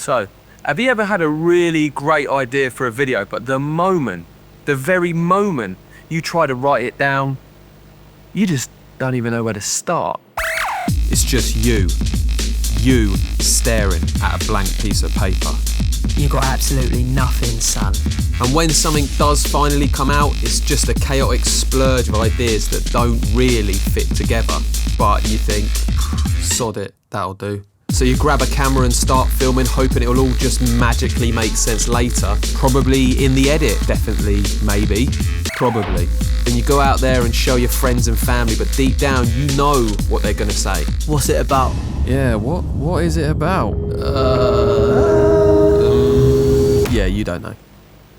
So, have you ever had a really great idea for a video, but the very moment you try to write it down, you just don't even know where to start? It's just you staring at a blank piece of paper. You got absolutely nothing, son. And when something does finally come out, it's just a chaotic splurge of ideas that don't really fit together. But you think, sod it, that'll do. So you grab a camera and start filming, hoping it'll all just magically make sense later. Probably in the edit, definitely, maybe, probably. Then you go out there and show your friends and family, but deep down, you know what they're gonna say. What's it about? Yeah, what is it about? Yeah, you don't know.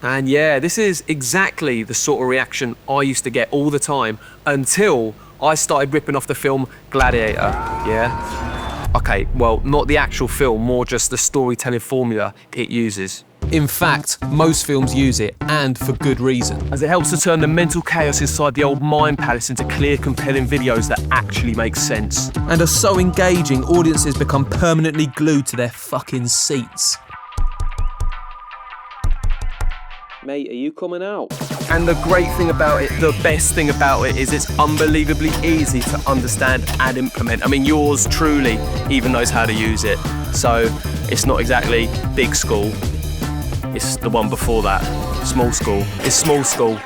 And yeah, this is exactly the sort of reaction I used to get all the time until I started ripping off the film Gladiator, yeah? Okay, well, not the actual film, more just the storytelling formula it uses. In fact, most films use it, and for good reason. As it helps to turn the mental chaos inside the old mind palace into clear, compelling videos that actually make sense. And are so engaging, audiences become permanently glued to their fucking seats. Mate, are you coming out? And the great thing about it, the best thing about it, is it's unbelievably easy to understand and implement. I mean, yours truly even knows how to use it. So it's not exactly big school. It's the one before that, small school. It's small school.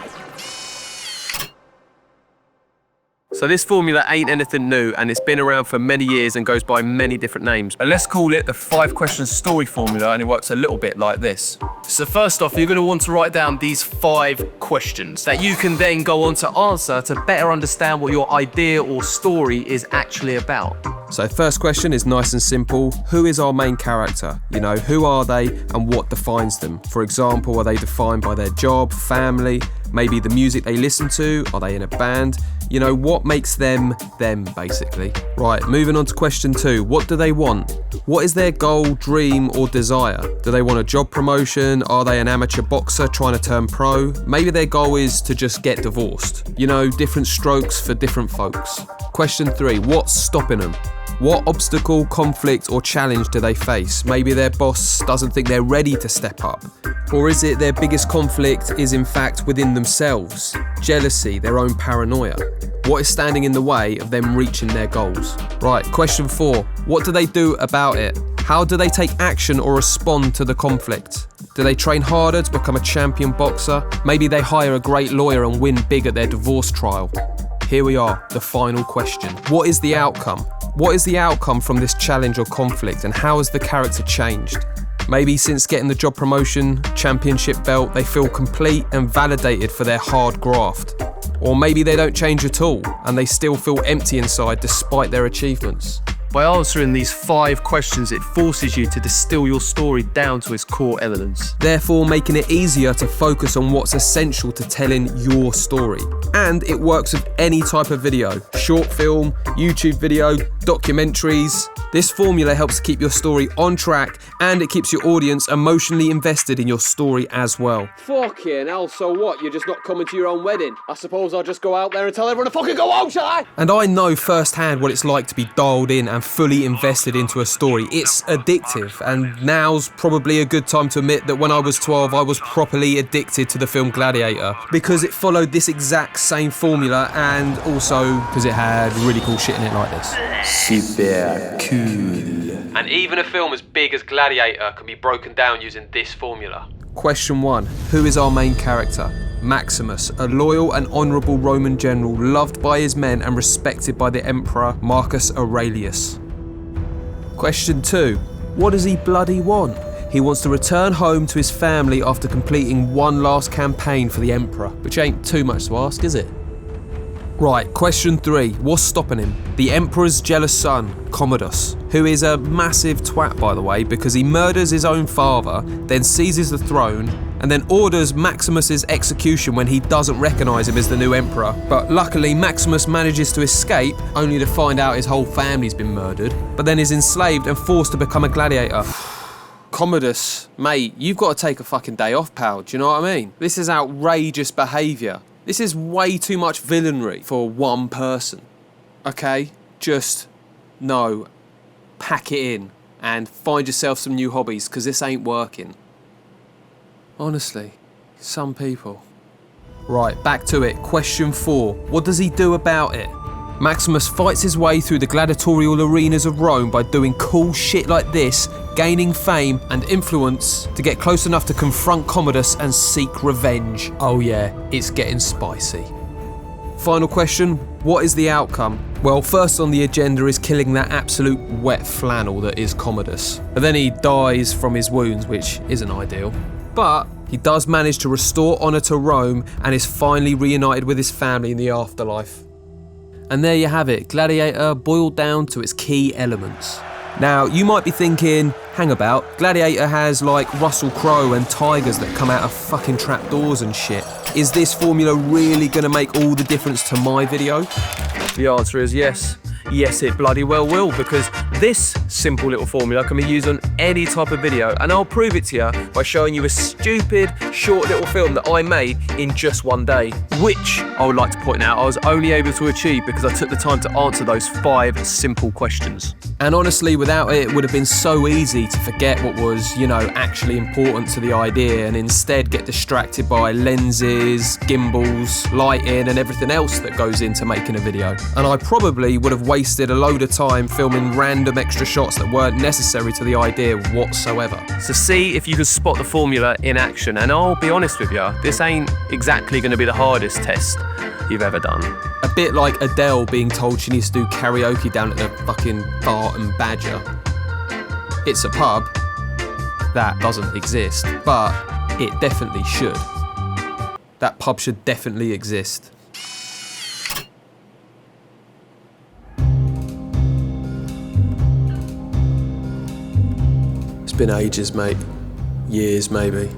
So this formula ain't anything new, and it's been around for many years and goes by many different names. But let's call it the 5-question story formula, and it works a little bit like this. So first off, you're gonna want to write down these 5 questions that you can then go on to answer to better understand what your idea or story is actually about. So first question is nice and simple. Who is our main character? You know, who are they and what defines them? For example, are they defined by their job, family, maybe the music they listen to? Are they in a band? You know, what makes them, basically. Right, moving on to question 2. What do they want? What is their goal, dream, or desire? Do they want a job promotion? Are they an amateur boxer trying to turn pro? Maybe their goal is to just get divorced. You know, different strokes for different folks. Question 3, what's stopping them? What obstacle, conflict, or challenge do they face? Maybe their boss doesn't think they're ready to step up. Or is it their biggest conflict is in fact within themselves? Jealousy, their own paranoia. What is standing in the way of them reaching their goals? Right, question 4. What do they do about it? How do they take action or respond to the conflict? Do they train harder to become a champion boxer? Maybe they hire a great lawyer and win big at their divorce trial. Here we are, the final question. What is the outcome? What is the outcome from this challenge or conflict, and how has the character changed? Maybe since getting the job promotion, championship belt, they feel complete and validated for their hard graft. Or maybe they don't change at all, and they still feel empty inside despite their achievements. By answering these 5 questions, it forces you to distill your story down to its core elements. Therefore, making it easier to focus on what's essential to telling your story. And it works with any type of video, short film, YouTube video, documentaries. This formula helps keep your story on track, and it keeps your audience emotionally invested in your story as well. Fucking hell, so what? You're just not coming to your own wedding? I suppose I'll just go out there and tell everyone to fucking go home, shall I? And I know firsthand what it's like to be dialed in and fully invested into a story. It's addictive, and now's probably a good time to admit that when I was 12, I was properly addicted to the film Gladiator, because it followed this exact same formula, and also because it had really cool shit in it like this. Super cool. And even a film as big as Gladiator can be broken down using this formula. Question 1. Who is our main character? Maximus, a loyal and honourable Roman general loved by his men and respected by the Emperor Marcus Aurelius. Question 2. What does he bloody want? He wants to return home to his family after completing one last campaign for the Emperor, which ain't too much to ask, is it? Right, question 3. What's stopping him? The Emperor's jealous son, Commodus, who is a massive twat, by the way, because he murders his own father, then seizes the throne, and then orders Maximus's execution when he doesn't recognise him as the new emperor. But luckily, Maximus manages to escape, only to find out his whole family's been murdered, but then is enslaved and forced to become a gladiator. Commodus, mate, you've got to take a fucking day off, pal, do you know what I mean? This is outrageous behaviour. This is way too much villainy for one person. Okay? Just, no. Pack it in and find yourself some new hobbies, because this ain't working. Honestly, some people. Right, back to it. Question 4. What does he do about it? Maximus fights his way through the gladiatorial arenas of Rome by doing cool shit like this, gaining fame and influence to get close enough to confront Commodus and seek revenge. Oh yeah, it's getting spicy. Final question, what is the outcome? Well, first on the agenda is killing that absolute wet flannel that is Commodus. But then he dies from his wounds, which isn't ideal. But he does manage to restore honour to Rome and is finally reunited with his family in the afterlife. And there you have it, Gladiator boiled down to its key elements. Now, you might be thinking, hang about, Gladiator has like Russell Crowe and tigers that come out of fucking trapdoors and shit. Is this formula really gonna make all the difference to my video? The answer is yes. Yes, it bloody well will, because this simple little formula can be used on any type of video, and I'll prove it to you by showing you a stupid, short little film that I made in just one day, which I would like to point out I was only able to achieve because I took the time to answer those 5 simple questions. And honestly, without it, it would have been so easy to forget what was, actually important to the idea and instead get distracted by lenses, gimbals, lighting and everything else that goes into making a video. And I probably would have wasted a load of time filming random extra shots that weren't necessary to the idea whatsoever. So see if you can spot the formula in action, and I'll be honest with you, this ain't exactly going to be the hardest test you've ever done. A bit like Adele being told she needs to do karaoke down at the fucking Bart and Badger. It's a pub. That doesn't exist, but it definitely should. That pub should definitely exist. It's been ages, mate. Years, maybe.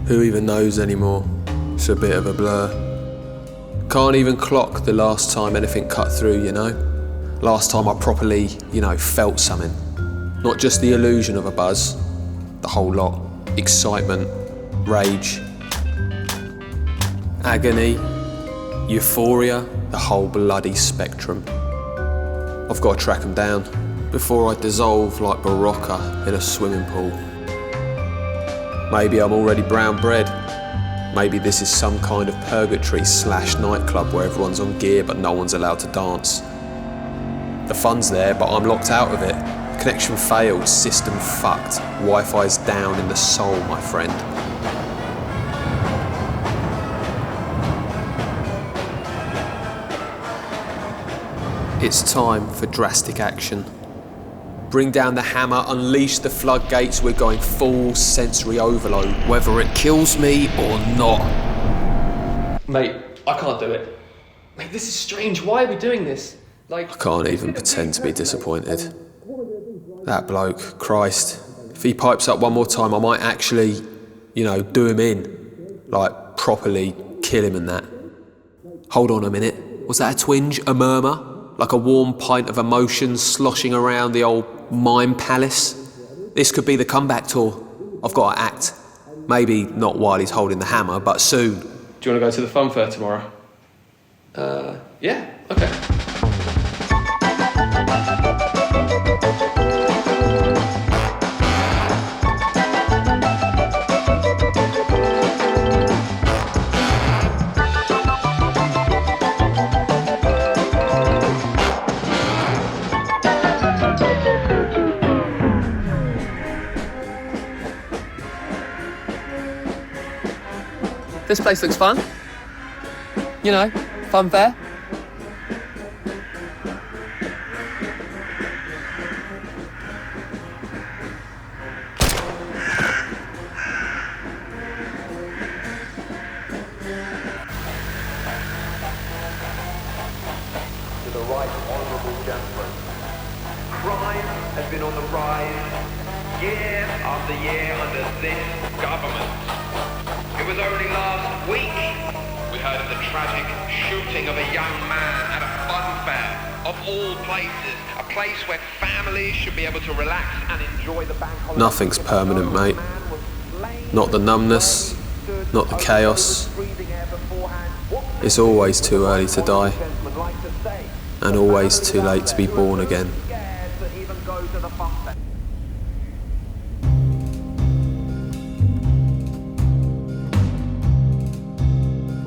Who even knows anymore? It's a bit of a blur. Can't even clock the last time anything cut through, Last time I properly, felt something. Not just the illusion of a buzz, the whole lot. Excitement, rage, agony, euphoria, the whole bloody spectrum. I've got to track them down before I dissolve like Barocca in a swimming pool. Maybe I'm already brown bread. Maybe this is some kind of purgatory/nightclub where everyone's on gear but no one's allowed to dance. The fun's there, but I'm locked out of it. Connection failed, system fucked. Wi-Fi's down in the soul, my friend. It's time for drastic action. Bring down the hammer, unleash the floodgates, we're going full sensory overload, whether it kills me or not. Mate, I can't do it. Mate, this is strange. Why are we doing this? I can't even pretend to be disappointed. That bloke, Christ. If he pipes up one more time, I might actually, do him in. Properly kill him and that. Hold on a minute. Was that a twinge? A murmur? Like a warm pint of emotion sloshing around the old mime palace? This could be the comeback tour. I've got to act. Maybe not while he's holding the hammer, but soon. Do you want to go to the funfair tomorrow? Yeah, okay. This place looks fun. Fun fair. To the right honourable gentlemen, crime has been on the rise year after year under this government. It was only last week we heard of the tragic shooting of a young man at a funfair, of all places, a place where families should be able to relax and enjoy the bank holiday. Nothing's permanent, mate. Not the numbness, not the chaos. It's always too early to die, and always too late to be born again.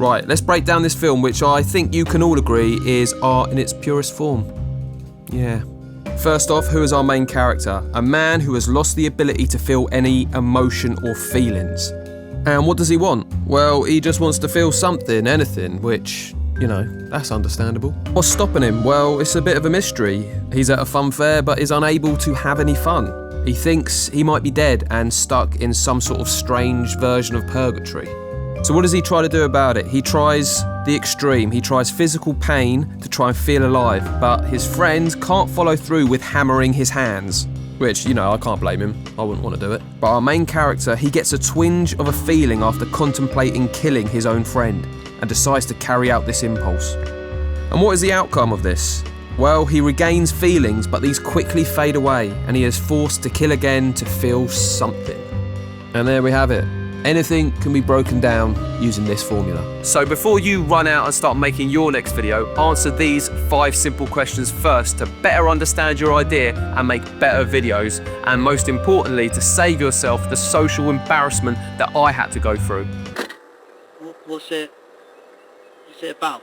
Right, let's break down this film, which I think you can all agree is art in its purest form. Yeah. First off, who is our main character? A man who has lost the ability to feel any emotion or feelings. And what does he want? Well, he just wants to feel something, anything, which, you know, that's understandable. What's stopping him? Well, it's a bit of a mystery. He's at a fun fair, but is unable to have any fun. He thinks he might be dead and stuck in some sort of strange version of purgatory. So what does he try to do about it? He tries the extreme. He tries physical pain to try and feel alive, but his friends can't follow through with hammering his hands. Which, you know, I can't blame him. I wouldn't want to do it. But our main character, he gets a twinge of a feeling after contemplating killing his own friend and decides to carry out this impulse. And what is the outcome of this? Well, he regains feelings, but these quickly fade away, and he is forced to kill again to feel something. And there we have it. Anything can be broken down using this formula. So before you run out and start making your next video, answer these 5 simple questions first to better understand your idea and make better videos. And most importantly, to save yourself the social embarrassment that I had to go through. What's it about?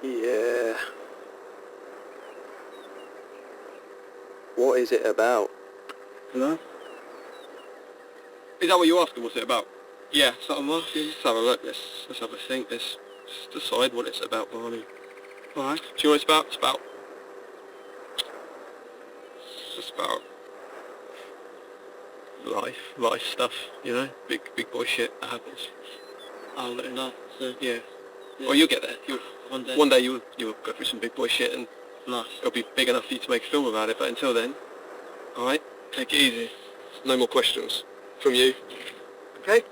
Yeah. What is it about? Hello? Is that what you're asking? What's it about? Yeah, so I'm asking. Let's have a look. Let's have a think. Let's decide what it's about, Barney. Alright. Do you know what it's about? It's about life stuff. You know, big boy shit that happens. I'll let you know. So, Yeah. Well, you'll get there. One day you'll go through some big boy shit, and nice. it'll be big enough for you to make a film about it. But until then, all right, take it easy. No more questions from you. Okay?